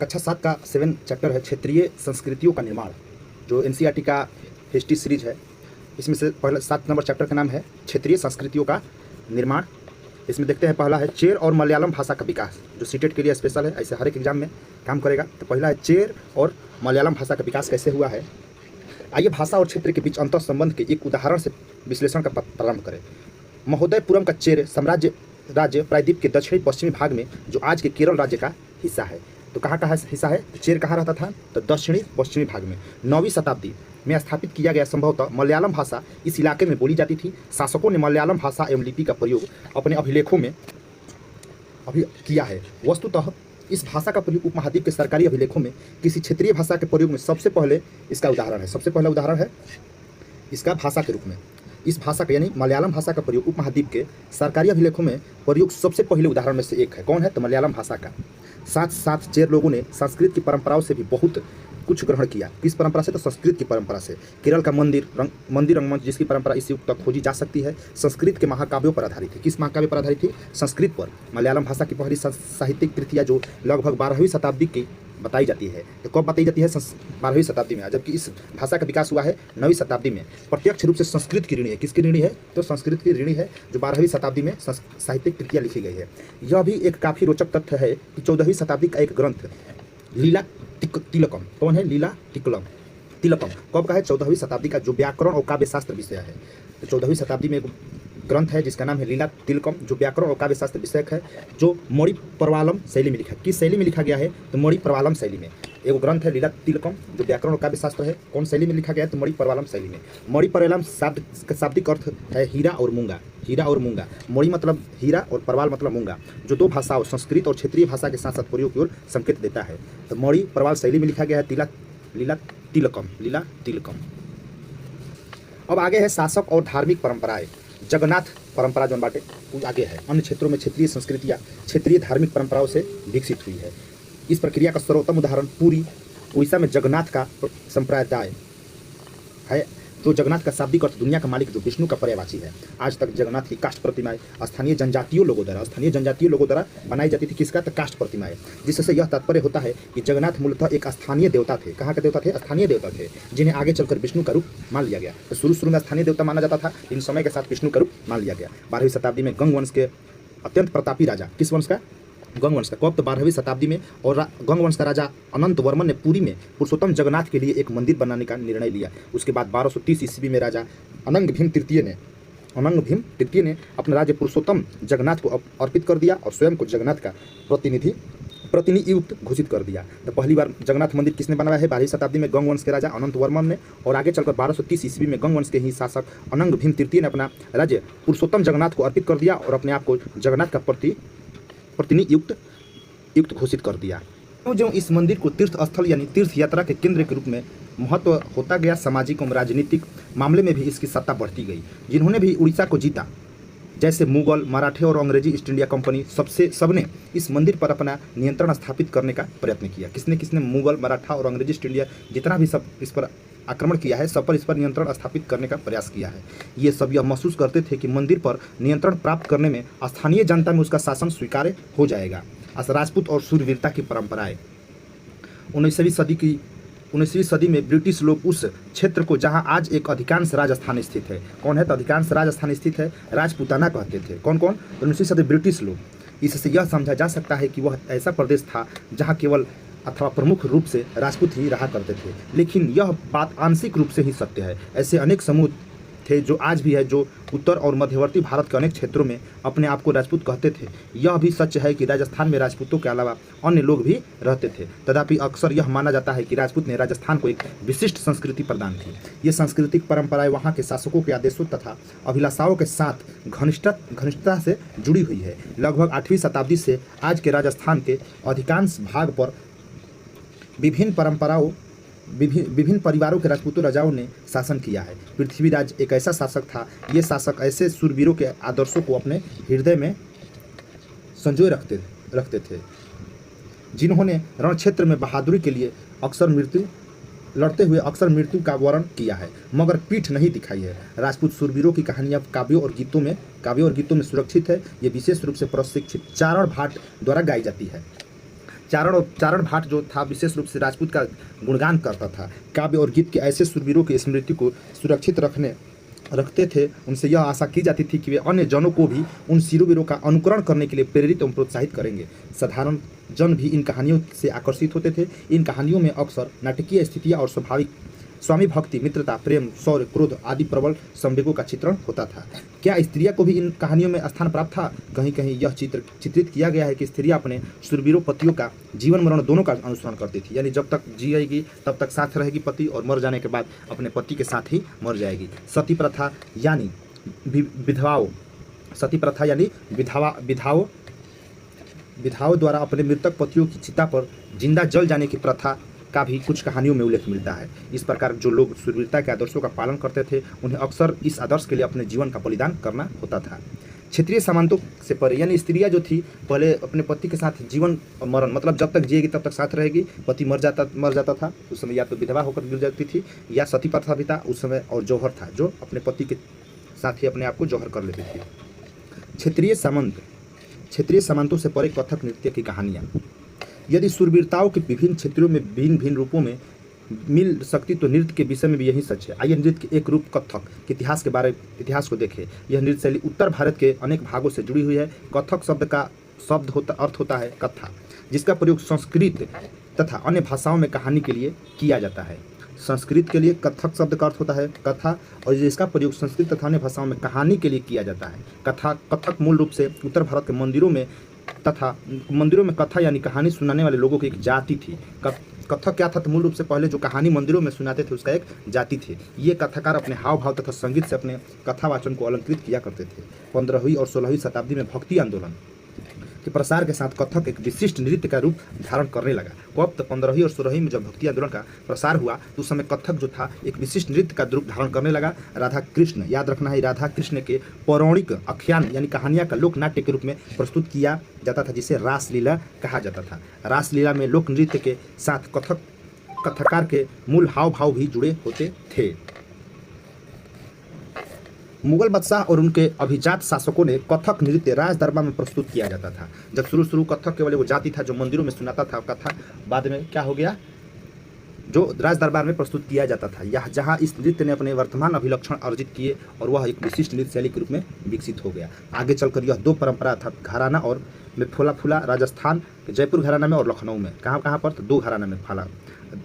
कक्षा 7 का 7 चैप्टर है क्षेत्रीय संस्कृतियों का निर्माण, जो एनसीईआरटी का हिस्ट्री सीरीज है। इसमें से पहला 7 नंबर चैप्टर का नाम है क्षेत्रीय संस्कृतियों का निर्माण। इसमें देखते हैं, पहला है चेर और मलयालम भाषा का विकास, जो सीटेट के लिए स्पेशल है, ऐसे हर एक एग्जाम में काम करेगा। तो पहला है चेर और मलयालम भाषा का विकास कैसे हुआ है। आइए भाषा और क्षेत्र के बीच अंतर संबंध के एक उदाहरण से विश्लेषण का प्रारंभ करें। महोदयपुरम का चेर साम्राज्य राज्य प्रायद्वीप के दक्षिणी पश्चिमी भाग में, जो आज के केरल राज्य का हिस्सा है। तो कहाँ का हिस्सा है, तो चेर कहाँ रहता था, तो दक्षिणी पश्चिमी भाग में। 9वीं शताब्दी में स्थापित किया गया। संभवतः मलयालम भाषा इस इलाके में बोली जाती थी। शासकों ने मलयालम भाषा एवं लिपि का प्रयोग अपने अभिलेखों में किया है। वस्तुतः इस भाषा का प्रयोग उपमहाद्वीप के सरकारी अभिलेखों में किसी क्षेत्रीय भाषा के प्रयोग में सबसे पहले इसका उदाहरण है। सबसे पहला उदाहरण है इसका भाषा के रूप में। इस भाषा का यानी मलयालम भाषा का प्रयोग उपमहाद्वीप के सरकारी अभिलेखों में प्रयोग सबसे पहले उदाहरण में से एक है। कौन है, तो मलयालम भाषा का। साथ साथ चेर लोगों ने संस्कृत की परंपराओं से भी बहुत कुछ ग्रहण किया। किस परंपरा से, तो संस्कृत की परंपरा से। केरल का मंदिर रंगमंच, जिसकी परंपरा इस युग तक खोजी जा सकती है, संस्कृत के महाकाव्यों पर आधारित है। किस महाकाव्य पर आधारित थी, संस्कृत पर। मलयालम भाषा की पहली साहित्यिक कृतियाँ जो लगभग 12वीं शताब्दी की बताई जाती है। तो कब बताई जाती है, 12वीं शताब्दी में, जबकि इस भाषा का विकास हुआ है 9वीं शताब्दी में। प्रत्यक्ष रूप से संस्कृत की ऋणी है। किसकी ऋणी है, तो संस्कृत की ऋणी है, जो 12वीं शताब्दी में साहित्यिक कृतियाँ लिखी गई है। यह भी एक काफ़ी रोचक तथ्य है कि 14वीं शताब्दी का एक ग्रंथ लीला तिलकम, कौन है, लीला तिलकम कब का है, 14वीं शताब्दी का, जो व्याकरण और काव्य शास्त्र विषय है। तो 14वीं शताब्दी में एक ग्रंथ है जिसका नाम है लीला तिलकम, जो व्याकरण और काव्य शास्त्र विषयक है, जो मणि परवालम शैली में लिखा है। किस शैली में लिखा गया है, तो मणि परवालम शैली में एक ग्रंथ है लीला तिलकम, जो व्याकरण और काव्य शास्त्र है। कौन शैली में लिखा गया है, तो मणि परवालम शैली में। मणि परवालम शब्द का शाब्दिक अर्थ है हीरा और मूंगा। हीरा और मूंगा, मणि मतलब हीरा और परवाल मतलब मूंगा, जो दो भाषाओं संस्कृत और क्षेत्रीय भाषा के साथ साथ प्रयोग की ओर संकेत देता है। तो मणि परवाल शैली में लिखा गया है लीला तिलकम। अब आगे है शासक और धार्मिक परंपराएं। जगन्नाथ परंपरा जो बाटे वो आगे है। अन्य क्षेत्रों में क्षेत्रीय संस्कृतियाँ क्षेत्रीय धार्मिक परंपराओं से विकसित हुई है। इस प्रक्रिया का सर्वोत्तम उदाहरण पूरी उड़ीसा में जगन्नाथ का संप्रदाय है। तो जगन्नाथ का शाब्दिक अर्थ दुनिया का मालिक, जो विष्णु का पर्यायवाची है। आज तक जगन्नाथ की काष्ठ प्रतिमाएं स्थानीय जनजातीय लोगों द्वारा बनाई जाती थी। किसका, तो काष्ठ प्रतिमाएं, जिससे यह तात्पर्य होता है कि जगन्नाथ मूलतः एक स्थानीय देवता थे। कहाँ के देवता थे, स्थानीय देवता थे, जिन्हें आगे चलकर विष्णु का रूप मान लिया गया। तो शुरू में स्थानीय देवता माना जाता था, इन समय के साथ विष्णु का रूप मान लिया गया। 12वीं शताब्दी में गंग वंश के अत्यंत प्रतापी राजा, किस वंश का, गंग वंश का, कब, तो 12वीं शताब्दी में। और गंग वंश का राजा अनंत वर्मन ने पुरी में पुरुषोत्तम जगन्नाथ के लिए एक मंदिर बनाने का निर्णय लिया। उसके बाद 1230 ईस्वी में राजा अनंग भीम तृतीय ने अपना राज्य पुरुषोत्तम जगन्नाथ को अर्पित कर दिया और स्वयं को जगन्नाथ का प्रतिनियुक्त घोषित कर दिया। तो पहली बार जगन्नाथ मंदिर किसने बनाया है, 12वीं शताब्दी में गंग वंश के राजा अनंत वर्मन ने। और आगे चलकर 1230 ईस्वी में गंग वंश के ही शासक अनंग भीम तृतीय ने अपना राज्य पुरुषोत्तम जगन्नाथ को अर्पित कर दिया और अपने आप को जगन्नाथ का प्रतिनियुक्त घोषित कर दिया। तो जो इस मंदिर को तीर्थ स्थल यानी तीर्थ यात्रा के केंद्र के रूप में महत्व होता गया, सामाजिक एवं राजनीतिक मामले में भी इसकी सत्ता बढ़ती गई। जिन्होंने भी उड़ीसा को जीता, जैसे मुगल, मराठे और अंग्रेजी ईस्ट इंडिया कंपनी, सबने इस मंदिर पर अपना नियंत्रण स्थापित करने का प्रयत्न किया। किसने, मुगल, मराठा और अंग्रेजी ईस्ट इंडिया जितना भी सब इस पर आक्रमण किया है, सब पर इस पर नियंत्रण स्थापित करने का प्रयास किया है। ये सब यह महसूस करते थे कि मंदिर पर नियंत्रण प्राप्त करने में स्थानीय जनता में उसका शासन स्वीकार्य हो जाएगा। राजपूत और शूरवीरता की परंपराएं। 19वीं सदी में ब्रिटिश लोग उस क्षेत्र को, जहां आज एक अधिकांश राजस्थान स्थित है, कौन है, तो अधिकांश राजस्थान स्थित है, राजपूताना कहते थे। कौन, 19वीं सदी ब्रिटिश लोग। इससे यह समझा जा सकता है कि वह ऐसा प्रदेश था जहाँ केवल अथवा प्रमुख रूप से राजपूत ही रहा करते थे। लेकिन यह बात आंशिक रूप से ही सत्य है। ऐसे अनेक समूह थे जो आज भी है, जो उत्तर और मध्यवर्ती भारत के अनेक क्षेत्रों में अपने आप को राजपूत कहते थे। यह भी सच है कि राजस्थान में राजपूतों के अलावा अन्य लोग भी रहते थे। तथापि अक्सर यह माना जाता है कि राजपूत ने राजस्थान को एक विशिष्ट संस्कृति प्रदान की। ये सांस्कृतिक परंपराएं वहाँ के शासकों के आदेशों तथा अभिलाषाओं के साथ घनिष्ठता से जुड़ी हुई है। लगभग 8वीं शताब्दी से आज के राजस्थान के अधिकांश भाग पर विभिन्न परिवारों के राजपूतों राजाओं ने शासन किया है। पृथ्वीराज एक ऐसा शासक था। ये शासक ऐसे शूरवीरों के आदर्शों को अपने हृदय में संजोए रखते थे, जिन्होंने रण क्षेत्र में बहादुरी के लिए लड़ते हुए अक्सर मृत्यु का वर्ण किया है, मगर पीठ नहीं दिखाई है। राजपूत शूरवीरों की कहानियाँ काव्यों और गीतों में सुरक्षित है। ये विशेष रूप से प्रशिक्षित चारण भाट द्वारा गाई जाती है। चारण भाट जो था विशेष रूप से राजपूत का गुणगान करता था। काव्य और गीत के ऐसे शूरवीरों की स्मृति को सुरक्षित रखते थे। उनसे यह आशा की जाती थी कि वे अन्य जनों को भी उन शूरवीरों का अनुकरण करने के लिए प्रेरित एवं प्रोत्साहित करेंगे। साधारण जन भी इन कहानियों से आकर्षित होते थे। इन कहानियों में अक्सर नाटकीय स्थितियाँ और स्वाभाविक स्वामी भक्ति, मित्रता, प्रेम, शौर्य, क्रोध आदि प्रबल संवेगों का चित्रण होता था। क्या स्त्रियां को भी इन कहानियों में स्थान प्राप्त था? कहीं कहीं यह चित्रित किया गया है कि स्त्रियां अपने शूरवीरों पतियों का जीवन मरण दोनों का अनुसरण करती थी। यानी जब तक जिएगी तब तक साथ रहेगी पति, और मर जाने के बाद अपने पति के साथ ही मर जाएगी। सती प्रथा यानी विधवाओं द्वारा अपने मृतक पतियों की चिता पर जिंदा जल जाने की प्रथा का भी कुछ कहानियों में उल्लेख मिलता है। इस प्रकार जो लोग शूरवीरता के आदर्शों का पालन करते थे उन्हें अक्सर इस आदर्श के लिए अपने जीवन का बलिदान करना होता था। क्षेत्रीय सामंतों से परे यानी स्त्रियां जो थी पहले अपने पति के साथ जीवन और मरण, मतलब जब तक जिएगी तब तक साथ रहेगी। पति मर जाता था उस समय या तो विधवा होकर गिर जाती थी, या सती प्रथा भी था उस समय, और जौहर था जो अपने पति के साथ ही अपने आप को जौहर कर लेती थी। क्षेत्रीय सामंतों से परे कथक नृत्य की कहानियाँ। यदि शूरवीरताओं के विभिन्न क्षेत्रों में भिन्न भिन्न रूपों में मिल सकती तो नृत्य के विषय में भी यही सच है। आइए नृत्य के एक रूप कथक के इतिहास को देखें। यह नृत्य शैली उत्तर भारत के अनेक भागों से जुड़ी हुई है। कथक शब्द का अर्थ होता है कथा, जिसका प्रयोग संस्कृत तथा अन्य भाषाओं में कहानी के लिए किया जाता है। संस्कृत के लिए कथक शब्द का अर्थ होता है कथा, और जिसका प्रयोग संस्कृत तथा अन्य भाषाओं में कहानी के लिए किया जाता है। कथक मूल रूप से उत्तर भारत के मंदिरों में कथा यानी कहानी सुनाने वाले लोगों की एक जाति थी। कथक क्या था? तो मूल रूप से पहले जो कहानी मंदिरों में सुनाते थे उसका एक जाति थी। ये कथाकार अपने हाव भाव तथा संगीत से अपने कथावाचन को अलंकृत किया करते थे। 15वीं और 16वीं शताब्दी में भक्ति आंदोलन के प्रसार के साथ कथक एक विशिष्ट नृत्य का रूप धारण करने लगा। कब? तो 15वीं और 16वीं में जब भक्ति आंदोलन का प्रसार हुआ तो उस समय कथक जो था एक विशिष्ट नृत्य का रूप धारण करने लगा। राधा कृष्ण, याद रखना है, राधा कृष्ण के पौराणिक आख्यान यानी कहानियाँ का लोक नाट्य के रूप में प्रस्तुत किया जाता था, जिसे रासलीला कहा जाता था। रासलीला में लोक नृत्य के साथ कथाकार के मूल हाव भाव भी जुड़े होते थे। मुगल बादशाह और उनके अभिजात शासकों ने कथक नृत्य राज दरबार में प्रस्तुत किया जाता था। जब शुरू कथक केवल वो जाति था जो मंदिरों में सुनाता था कथा, बाद में क्या हो गया, जो राज दरबार में प्रस्तुत किया जाता था। यह जहाँ इस नृत्य ने अपने वर्तमान अभिलक्षण अर्जित किए और वह एक विशिष्ट नृत्य शैली के रूप में विकसित हो गया। आगे चलकर यह दो परंपरा था, घराना और में फूला राजस्थान जयपुर घराना में और लखनऊ में। कहाँ पर? तो 2 घराना में फैला,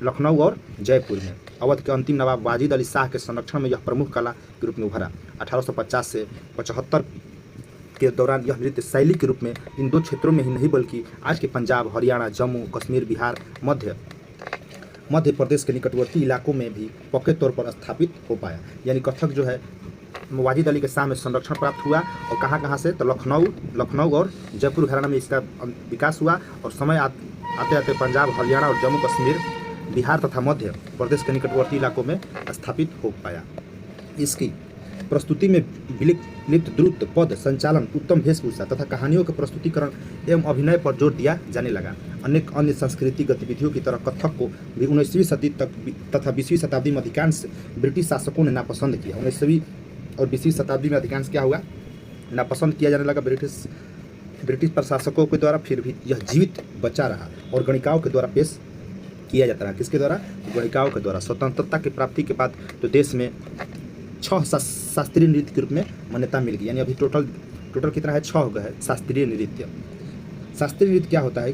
लखनऊ और जयपुर में। अवध के अंतिम नवाब वाजिद अली शाह के संरक्षण में यह प्रमुख कला के रूप में उभरा। 1850 से 75 के दौरान यह नृत्य शैली के रूप में इन 2 क्षेत्रों में ही नहीं बल्कि आज के पंजाब, हरियाणा, जम्मू कश्मीर, बिहार, मध्य प्रदेश के निकटवर्ती इलाकों में भी पक्के तौर पर स्थापित हो पाया। यानी कथक जो है वाजिद अली के शाह में संरक्षण प्राप्त हुआ, और कहाँ से? तो लखनऊ और जयपुर घराना में इसका विकास हुआ, और समय आते आते पंजाब, हरियाणा और जम्मू कश्मीर, बिहार तथा मध्य प्रदेश के निकटवर्ती इलाकों में स्थापित हो पाया। इसकी प्रस्तुति में लिप्त द्रुत पद संचालन, उत्तम वेशभूषा तथा कहानियों के प्रस्तुतिकरण एवं अभिनय पर जोर दिया जाने लगा। अनेक अन्य सांस्कृतिक गतिविधियों की तरह कथक को भी 19वीं सदी तक तथा 20वीं शताब्दी में अधिकांश ब्रिटिश शासकों ने नापसंद किया। 19वीं और 20वीं शताब्दी में अधिकांश क्या हुआ, नापसंद किया जाने लगा ब्रिटिश प्रशासकों के द्वारा। फिर भी यह जीवित बचा रहा और गणिकाओं के द्वारा पेश किया जाता रहा। किसके द्वारा? गणिकाओं के द्वारा। स्वतंत्रता की प्राप्ति के बाद तो देश में 6 शास्त्रीय नृत्य के रूप में मान्यता मिल गई। यानी अभी टोटल कितना है? 6 हो गए हैं शास्त्रीय नृत्य। शास्त्रीय नृत्य क्या होता है?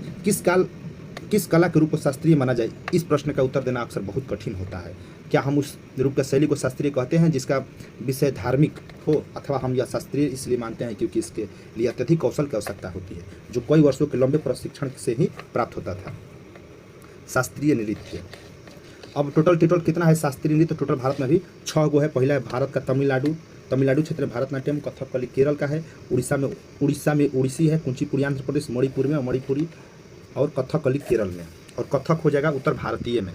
किस कला के रूप को शास्त्रीय माना जाए, इस प्रश्न का उत्तर देना अक्सर बहुत कठिन होता है। क्या हम उस रूप का शैली को शास्त्रीय कहते हैं जिसका विषय धार्मिक हो, अथवा हम यह शास्त्रीय इसलिए मानते हैं क्योंकि इसके लिए अत्यधिक कौशल की आवश्यकता होती है, जो कई वर्षों के लंबे प्रशिक्षण से ही प्राप्त होता था। शास्त्रीय नृत्य अब टोटल कितना है शास्त्रीय नृत्य? टोटल भारत में भी 6 गो है। पहला है भारत का तमिलनाडु क्षेत्र में भरतनाट्यम, कथकली केरल का है। उड़ीसा में ओडिसी है, कुचिपुड़ी आंध्र प्रदेश, मणिपुर में, और मणिपुरी और कथकली केरल में, और कथक हो जाएगा उत्तर भारतीय में।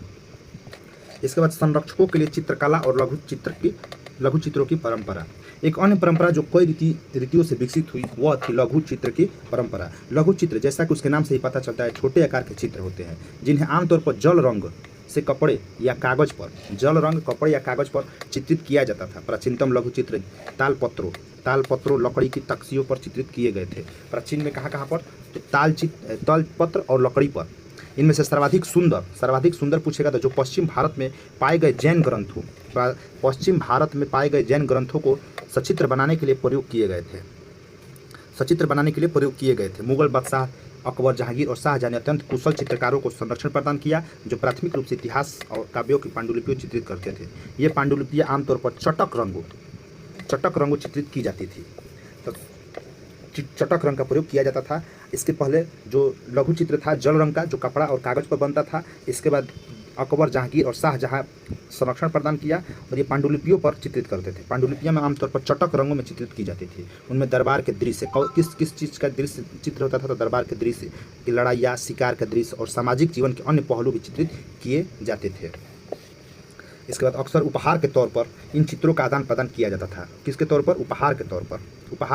इसके बाद संरक्षकों के लिए चित्रकला और लघु चित्रों की परंपरा। एक अन्य परंपरा जो कई रीतियों से विकसित हुई वह थी लघु चित्र की परंपरा। लघु चित्र, जैसा कि उसके नाम से ही पता चलता है, छोटे आकार के चित्र होते हैं जिन्हें आमतौर पर जल रंग से कपड़े या कागज पर चित्रित किया जाता था। प्राचीनतम लघु चित्र तालपत्रों लकड़ी की तख्तियों पर चित्रित किए गए थे। प्राचीन में कहाँ पर? तो तालपत्र और लकड़ी पर इनमें से सर्वाधिक सुंदर पूछेगा तो जो पश्चिम भारत में पाए गए जैन ग्रंथों को सचित्र बनाने के लिए प्रयोग किए गए थे। मुगल बादशाह अकबर, जहांगीर और शाहजहां ने अत्यंत कुशल चित्रकारों को संरक्षण प्रदान किया, जो प्राथमिक रूप से इतिहास और काव्यों की पांडुलिपियों चित्रित करते थे। ये पांडुलिपियाँ आमतौर पर चटक रंगों चित्रित की जाती थी। तो चटक रंग का प्रयोग किया जाता था। इसके पहले जो लघु चित्र था जल रंग का, जो कपड़ा और कागज़ पर बनता था। इसके बाद अकबर, जहांगीर और शाहजहां संरक्षण प्रदान किया और ये पांडुलिपियों पर चित्रित करते थे। पांडुलिपियां में आमतौर पर चटक रंगों में चित्रित की जाती थी। उनमें दरबार के दृश्य, किस चीज़ का दृश्य चित्र होता था, तो दरबार के दृश्य की लड़ाइयाँ, शिकार का दृश्य और सामाजिक जीवन के अन्य पहलू भी चित्रित किए जाते थे। इसके बाद अक्सर उपहार के तौर पर इन चित्रों का आदान प्रदान किया जाता था। किसके तौर पर? उपहार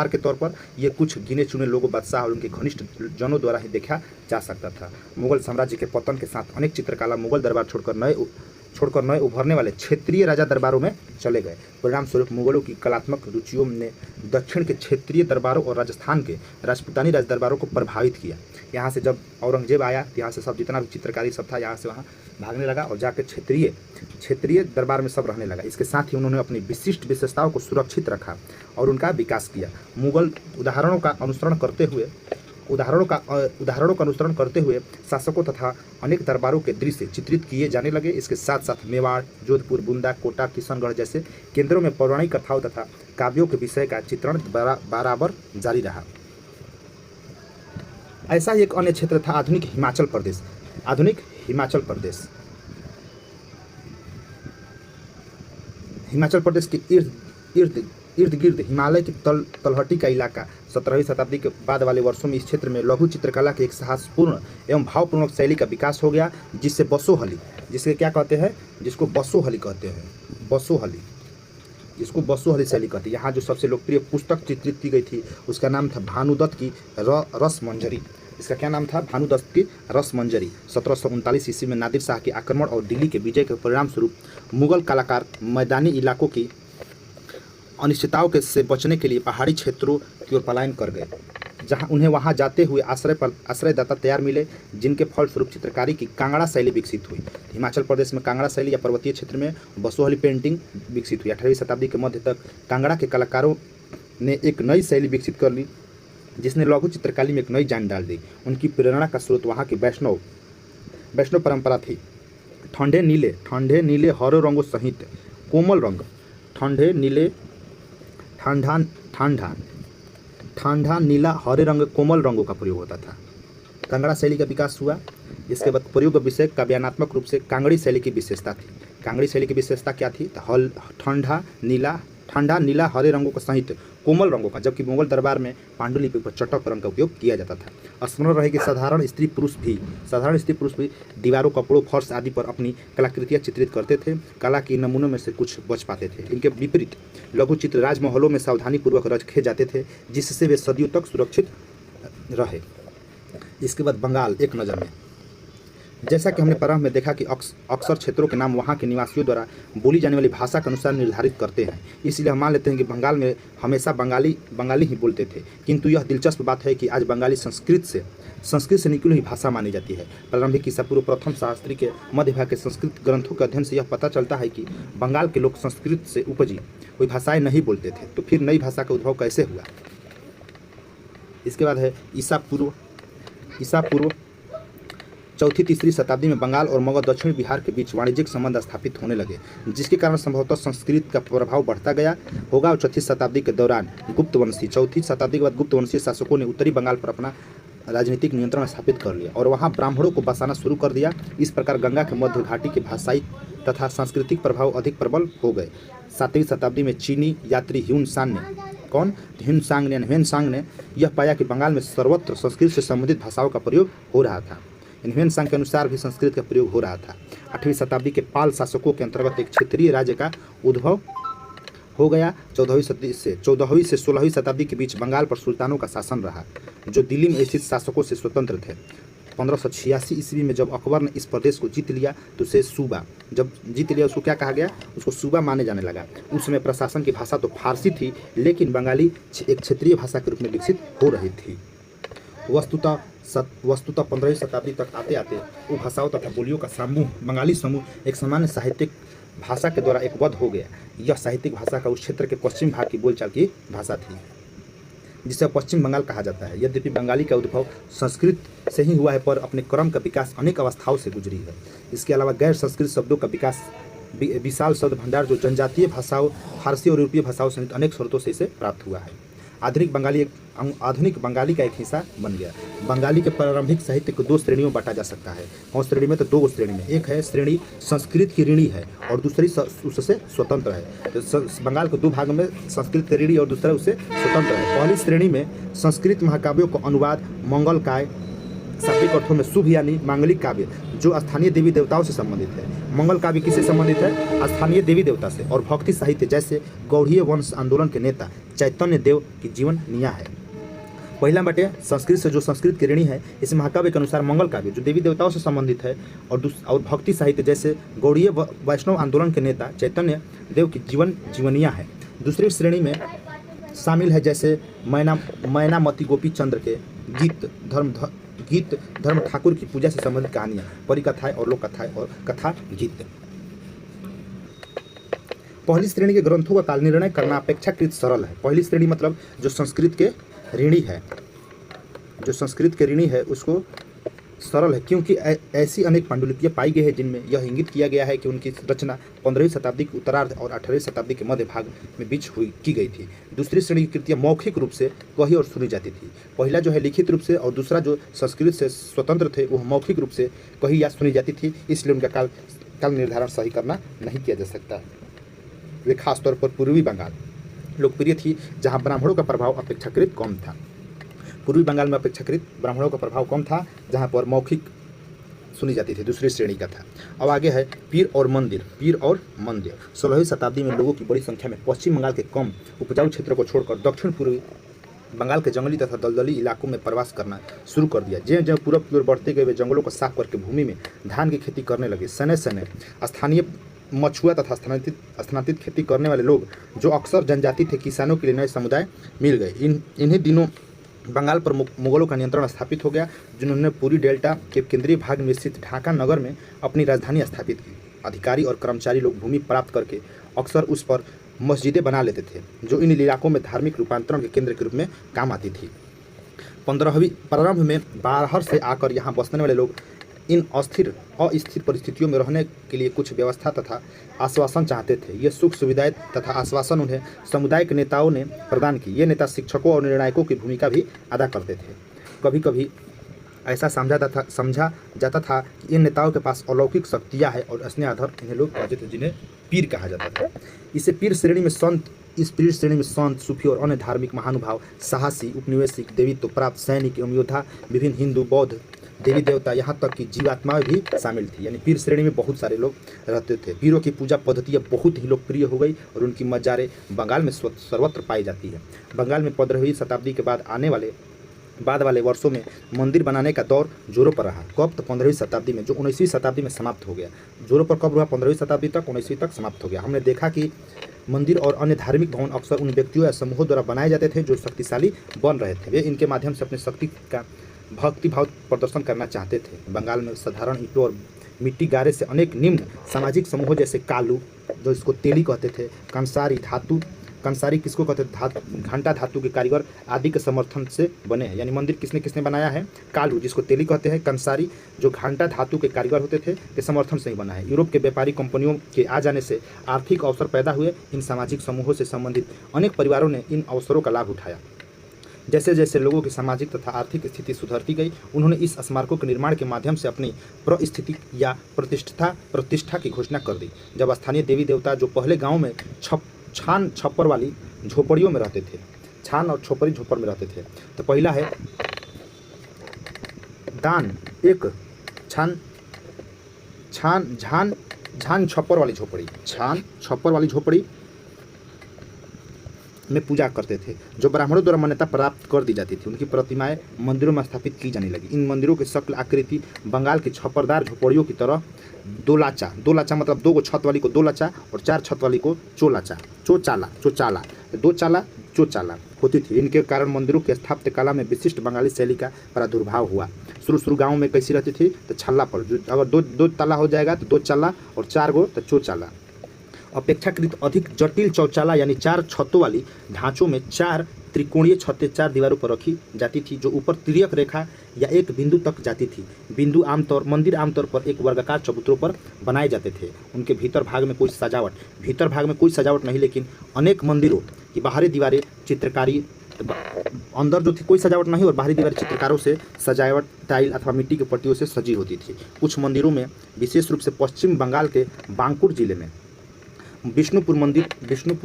के तौर पर ये कुछ गिने चुने लोगों, बादशाह और उनके घनिष्ठ जनों द्वारा ही देखा जा सकता था। मुगल साम्राज्य के पतन के साथ अनेक चित्रकला मुगल दरबार छोड़कर नए उभरने वाले क्षेत्रीय राजा दरबारों में चले गए। परिणाम स्वरूप मुगलों की कलात्मक रुचियों ने दक्षिण के क्षेत्रीय दरबारों और राजस्थान के राजपूतानी राज दरबारों को प्रभावित किया। यहाँ से जब औरंगजेब आया, यहाँ से सब जितना भी चित्रकारी सब था यहाँ से वहाँ भागने लगा और जाकर क्षेत्रीय दरबार में सब रहने लगा। इसके साथ ही उन्होंने अपनी विशिष्ट विशेषताओं को सुरक्षित रखा और उनका विकास किया। मुगल उदाहरणों का अनुसरण करते हुए शासकों तथा अनेक दरबारों के दृश्य चित्रित किए जाने लगे। इसके साथ साथ मेवाड़, जोधपुर, बुंदा, कोटा, किशनगढ़ जैसे केंद्रों में पौराणिक कथाओं तथा काव्यों के विषय का चित्रण बराबर जारी रहा। ऐसा ही एक अन्य क्षेत्र था आधुनिक हिमाचल प्रदेश के इर्द गिर्द हिमालय की तलहटी का इलाका। 17वीं शताब्दी के बाद वाले वर्षों में इस क्षेत्र में लघु चित्रकला के एक साहसपूर्ण एवं भावपूर्वक शैली का विकास हो गया, जिसको बसोहली शैली कहते हैं। यहाँ जो सबसे लोकप्रिय पुस्तक चित्रित की गई थी उसका नाम था भानुदत्त की रसमंजरी। इसका क्या नाम था? भानुदत्त की रसमंजरी। 1739 ईस्वी में नादिर शाह के आक्रमण और दिल्ली के विजय के परिणाम स्वरूप मुगल कलाकार मैदानी इलाकों की अनिश्चितताओं से बचने के लिए पहाड़ी क्षेत्रों की ओर पलायन कर गए, जहां उन्हें वहां जाते हुए आश्रयदाता तैयार मिले, जिनके फलस्वरूप चित्रकारी की कांगड़ा शैली विकसित हुई। हिमाचल प्रदेश में कांगड़ा शैली या पर्वतीय क्षेत्र में बसोहली पेंटिंग विकसित हुई। 18वीं शताब्दी के मध्य तक कांगड़ा के कलाकारों ने एक नई शैली विकसित कर ली, जिसने लघु चित्रकारी में एक नई जान डाल दी। उनकी प्रेरणा का स्रोत वहाँ की वैष्णव परंपरा थी। ठंडे नीले हरे रंगों सहित कोमल रंग, ठंडा नीला हरे रंग कोमल रंगों का प्रयोग होता था। कांगड़ा शैली का विकास हुआ। इसके बाद प्रयोग विषय काव्यात्मक रूप से कांगड़ी शैली की विशेषता थी। कांगड़ी शैली की विशेषता क्या थी? ठंडा नीला हरे रंगों का सहित कोमल रंगों का, जबकि मुगल दरबार में पांडुलिपि पर चटक रंग का उपयोग किया जाता था। स्मरण रहे कि साधारण स्त्री पुरुष भी दीवारों, कपड़ों, फर्श आदि पर अपनी कलाकृतियाँ चित्रित करते थे। कला के नमूनों में से कुछ बच पाते थे। इनके विपरीत लघु चित्र राजमहलों में सावधानीपूर्वक रखे जाते थे, जिससे वे सदियों तक सुरक्षित रहे। इसके बाद बंगाल एक नज़र में। जैसा कि हमने प्रारंभ में देखा कि अक्सर क्षेत्रों के नाम वहाँ के निवासियों द्वारा बोली जाने वाली भाषा के अनुसार निर्धारित करते हैं, इसलिए हम मान लेते हैं कि बंगाल में हमेशा बंगाली ही बोलते थे। किंतु यह दिलचस्प बात है कि आज बंगाली संस्कृत से निकली हुई भाषा मानी जाती है। प्रारंभिक ईसा पूर्व प्रथम सहस्राब्दी के मध्य भाग के संस्कृत ग्रंथों के अध्ययन से यह पता चलता है कि बंगाल के लोग संस्कृत से उपजी कोई भाषाएँ नहीं बोलते थे। तो फिर नई भाषा का उद्भव कैसे हुआ? इसके बाद है ईसा पूर्व चौथी तीसरी शताब्दी में बंगाल और मगध दक्षिण बिहार के बीच वाणिज्यिक संबंध स्थापित होने लगे, जिसके कारण संभवतः संस्कृत का प्रभाव बढ़ता गया होगा। और चौथी शताब्दी के दौरान चौथी शताब्दी के बाद गुप्तवंशीय शासकों ने उत्तरी बंगाल पर अपना राजनीतिक नियंत्रण स्थापित कर लिया और वहाँ ब्राह्मणों को बसाना शुरू कर दिया। इस प्रकार गंगा के मध्य घाटी के भाषाई तथा सांस्कृतिक प्रभाव अधिक प्रबल हो गए। 7वीं शताब्दी में चीनी यात्री ह्वेनसांग ने यह पाया कि बंगाल में सर्वत्र संस्कृत से संबंधित भाषाओं का प्रयोग हो रहा था। ह्वेनसांग के अनुसार भी संस्कृत का प्रयोग हो रहा था। 8वीं शताब्दी के पाल शासकों के अंतर्गत एक क्षेत्रीय राज्य का उद्भव हो गया। 14वीं से 16वीं शताब्दी के बीच बंगाल पर सुल्तानों का शासन रहा, जो दिल्ली में स्थित शासकों से स्वतंत्र थे। 1586 ईस्वी में जब अकबर ने इस प्रदेश को जीत लिया तो उसे सूबा, उसको क्या कहा गया? उसको सूबा माने जाने लगा। उस समय प्रशासन की भाषा तो फारसी थी, लेकिन बंगाली एक क्षेत्रीय भाषा के रूप में विकसित हो रही थी। वस्तुतः वस्तुतः 15वीं शताब्दी तक आते आते उपभाषाओं तथा बोलियों का समूह बंगाली समूह एक सामान्य साहित्यिक भाषा के द्वारा एकबद्ध हो गया। यह साहित्यिक भाषा का उस क्षेत्र के पश्चिम भाग की बोलचाल की भाषा थी जिसे पश्चिम बंगाल कहा जाता है। यद्यपि बंगाली का उद्भव संस्कृत से ही हुआ है, पर अपने क्रम का विकास अनेक अवस्थाओं से गुजरी है। इसके अलावा गैर संस्कृत शब्दों का विकास विशाल शब्द भंडार जो जनजातीय भाषाओं, फारसी और यूरोपीय भाषाओं सहित अनेक स्रोतों से इसे प्राप्त हुआ है। आधुनिक बंगाली का एक हिस्सा बन गया। बंगाली के प्रारंभिक साहित्य को दो श्रेणियों में बांटा जा सकता है। कौन श्रेणी में? तो दो श्रेणी में। एक है श्रेणी संस्कृत की ऋणी है और दूसरी उससे स्वतंत्र है। तो बंगाल को दो भागों में संस्कृत की ऋणी और दूसरा उससे स्वतंत्र है। पहली श्रेणी में संस्कृत महाकाव्यों को अनुवाद, मंगल काय, शाब्दिक अर्थों में शुभ यानी मांगलिक काव्य जो स्थानीय देवी देवताओं से संबंधित है। मंगल काव्य किससे संबंधित है? स्थानीय देवी देवता से। और भक्ति साहित्य जैसे गौड़ीय वंश आंदोलन के नेता चैतन्य देव की जीवन निया है। पहला बटे संस्कृत से जो संस्कृत की ऋणी है, इस महाकाव्य के अनुसार मंगल काव्य जो देवी देवताओं से संबंधित है और भक्ति साहित्य जैसे गौड़ीय वैष्णव आंदोलन के नेता चैतन्य देव की जीवनिया है। दूसरी श्रेणी में शामिल है जैसे मैनामती गोपी चंद्र के गीत धर्म ठाकुर की पूजा से संबंधित कहानियां, परिकथाएं और लोक कथाएं और कथा गीत। पहली श्रेणी के ग्रंथों का काल निर्णय करना अपेक्षाकृत सरल है। पहली श्रेणी मतलब जो संस्कृत के ऋणी है उसको सरल है, क्योंकि ऐसी अनेक पांडुलिपियां पाई गई है जिनमें यह इंगित किया गया है कि उनकी रचना 15वीं शताब्दी के उत्तरार्ध और 18वीं शताब्दी के मध्य भाग में बीच की गई थी। दूसरी श्रेणी की कृतियां मौखिक रूप से कही और सुनी जाती थी। पहला जो है लिखित रूप से और दूसरा जो संस्कृत से स्वतंत्र थे वह मौखिक रूप से कही या सुनी जाती थी, इसलिए उनका काल निर्धारण सही करना नहीं किया जा सकता। वे खासतौर पर पूर्वी बंगाल लोकप्रिय थी जहाँ ब्राह्मणों का प्रभाव अपेक्षाकृत कम था। पूर्वी बंगाल में अपेक्षाकृत ब्राह्मणों का प्रभाव कम था, जहाँ पर मौखिक सुनी जाती थी, दूसरी श्रेणी का था। अब आगे है पीर और मंदिर। 16वीं शताब्दी में लोगों की बड़ी संख्या में पश्चिम बंगाल के कम उपजाऊ क्षेत्रों को छोड़कर दक्षिण पूर्वी बंगाल के जंगली तथा दलदली इलाकों में प्रवास करना शुरू कर दिया। ज्यों ज्यों पूरब की ओर बढ़ते गए वे जंगलों को साफ करके भूमि में धान की खेती करने लगे। सने स्थानीय मछुआ तथा स्थानांतरित खेती करने वाले लोग जो अक्सर जनजाति थे, किसानों के लिए नए समुदाय मिल गए। इन्हीं दिनों बंगाल पर मुगलों का नियंत्रण स्थापित हो गया, जिन्होंने पूरी डेल्टा के केंद्रीय भाग में स्थित ढाका नगर में अपनी राजधानी स्थापित की। अधिकारी और कर्मचारी लोग भूमि प्राप्त करके अक्सर उस पर मस्जिदें बना लेते थे, जो इन इलाकों में धार्मिक रूपांतरण के केंद्र के रूप में काम आती थी। प्रारंभ में बाहर से आकर यहाँ बसने वाले लोग इन अस्थिर परिस्थितियों में रहने के लिए कुछ व्यवस्था तथा आश्वासन चाहते थे। ये सुख सुविधाएं तथा आश्वासन उन्हें समुदाय के नेताओं ने प्रदान की। ये नेता शिक्षकों और निर्णायकों की भूमिका भी अदा करते थे। कभी कभी ऐसा समझा जाता था कि इन नेताओं के पास अलौकिक शक्तियाँ हैं और स्नेहाधर इन्हें लोग कहते थे, जिन्हें पीर कहा जाता था। इस पीर श्रेणी में संत, सूफी और अन्य धार्मिक महानुभाव, साहसी, उपनिवेशिक, देवीत्व प्राप्त सैनिक एवं योद्धा, विभिन्न हिंदू, बौद्ध, देवी देवता, यहाँ तक कि जीवात्माएं भी शामिल थी। यानी पीर श्रेणी में बहुत सारे लोग रहते थे। पीरों की पूजा पद्धतियाँ बहुत ही लोकप्रिय हो गई और उनकी मज़ारें बंगाल में सर्वत्र पाई जाती है। बंगाल में 15वीं शताब्दी के बाद वाले वर्षों में मंदिर बनाने का दौर जोरों पर रहा। कब? तो 15वीं शताब्दी में, जो 19वीं शताब्दी में समाप्त हो गया। जोरों पर कब रहा? 15वीं शताब्दी तक, 19वीं तक समाप्त हो गया। हमने देखा कि मंदिर और अन्य धार्मिक भवन अक्सर उन व्यक्तियों या समूहों द्वारा बनाए जाते थे जो शक्तिशाली बन रहे थे। वे इनके माध्यम से अपनी शक्ति का भक्ति भाव प्रदर्शन करना चाहते थे। बंगाल में साधारण ईंटों और मिट्टी गारे से अनेक निम्न सामाजिक समूहों जैसे कालू, जो इसको तेली कहते थे, कंसारी किसको कहते थे, घंटा धातु के कारीगर आदि के समर्थन से बने हैं। यानी मंदिर किसने बनाया है? कालू, जिसको तेली कहते हैं, कंसारी जो घंटा धातु के कारीगर होते थे, के समर्थन से ही बना है। यूरोप के व्यापारी कंपनियों के आ जाने से आर्थिक अवसर पैदा हुए। इन सामाजिक समूहों से संबंधित अनेक परिवारों ने इन अवसरों का लाभ उठाया। जैसे जैसे लोगों की सामाजिक तथा आर्थिक स्थिति सुधरती गई, उन्होंने इस स्मारकों के निर्माण के माध्यम से अपनी परिस्थिति या प्रतिष्ठा की घोषणा कर दी। जब स्थानीय देवी देवता जो पहले गांव में छान छप्पर वाली झोपड़ियों में रहते थे, छान और छोपरी झोपड़ में रहते थे, तो पहला है दान, एक छान छप्पर वाली झोपड़ी, में पूजा करते थे, जो ब्राह्मणों द्वारा मान्यता प्राप्त कर दी जाती थी। उनकी प्रतिमाएं मंदिरों में स्थापित की जाने लगी। इन मंदिरों की शक्ल आकृति बंगाल की छप्परदार झोपड़ियों की तरह दो लाचा मतलब 2 छत वाली को दो लाचा और 4 छत वाली को चौचाला होती थी। इनके कारण मंदिरों की स्थापत्य कला में विशिष्ट बंगाली शैली का प्रादुर्भाव हुआ। शुरू गांव में कैसी रहती थी तो छल्ला पर, जो अगर दो ताला हो जाएगा तो 2 चाला और 4 गो तो चौचाला। अपेक्षाकृत अधिक जटिल चौचाला यानी 4 छतों वाली ढांचों में 4 त्रिकोणीय छतें 4 दीवारों पर रखी जाती थी, जो ऊपर तिर्यक रेखा या एक बिंदु तक जाती थी। मंदिर आमतौर पर एक वर्गाकार चबूतरों पर बनाए जाते थे। उनके भीतर भाग में कोई सजावट नहीं, लेकिन अनेक मंदिरों की बाहरी दीवारें चित्रकारी, अंदर जो थी कोई सजावट नहीं और बाहरी दीवारें चित्रकारों से सजावट टाइल अथवा मिट्टी की पट्टियों से सजी होती थी। कुछ मंदिरों में, विशेष रूप से पश्चिम बंगाल के बांकुर जिले में विष्णुपुर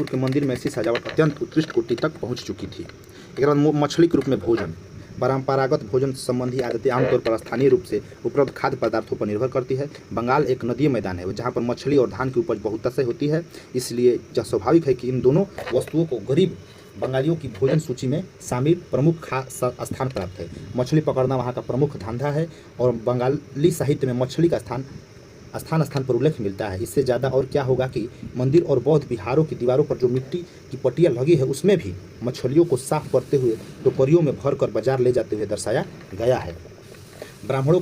के मंदिर में ऐसी सजावट अत्यंत उत्कृष्ट कोटि तक पहुंच चुकी थी। एक बाद मछली के रूप में भोजन। परंपरागत भोजन संबंधी आदतें आमतौर पर स्थानीय रूप से उपलब्ध खाद्य पदार्थों पर निर्भर करती है। बंगाल एक नदीय मैदान है जहाँ पर मछली और धान की उपज बहुतायत से होती है, इसलिए यह स्वाभाविक है कि इन दोनों वस्तुओं को गरीब बंगालियों की भोजन सूची में शामिल प्रमुख स्थान प्राप्त है। मछली पकड़ना वहाँ का प्रमुख धंधा है और बंगाली साहित्य में मछली का स्थान पर उल्लेख मिलता है। इससे ज़्यादा और क्या होगा कि मंदिर और बौद्ध विहारों की दीवारों पर जो मिट्टी की पट्टियाँ लगी है उसमें भी मछलियों को साफ करते हुए टोकरियों में भरकर बाजार ले जाते हुए दर्शाया गया है। ब्राह्मणों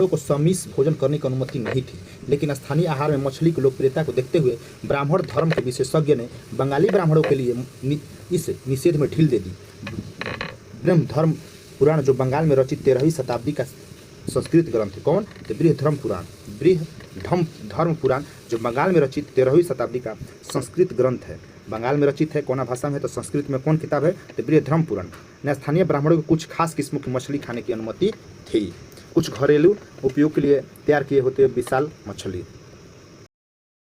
को समीस भोजन करने की अनुमति नहीं थी, लेकिन स्थानीय आहार में मछली की लोकप्रियता को देखते हुए ब्राह्मण धर्म के विशेषज्ञ ने बंगाली ब्राह्मणों के लिए इस निषेध में ढील दे दी। ब्रह्म धर्म पुराण, जो बंगाल में रचित 13वीं शताब्दी का संस्कृत ग्रंथ है, कौन? तो बृहधर्म पुराण, जो बंगाल में रचित 13वीं शताब्दी का संस्कृत ग्रंथ है। बंगाल में रचित है, कौन भाषा में है? तो संस्कृत में कौन किताब है? तो बृहधर्म पुराण ने स्थानीय ब्राह्मणों को कुछ खास किस्मों की मछली खाने की अनुमति थी। कुछ घरेलू उपयोग के लिए तैयार किए होते विशाल मछली।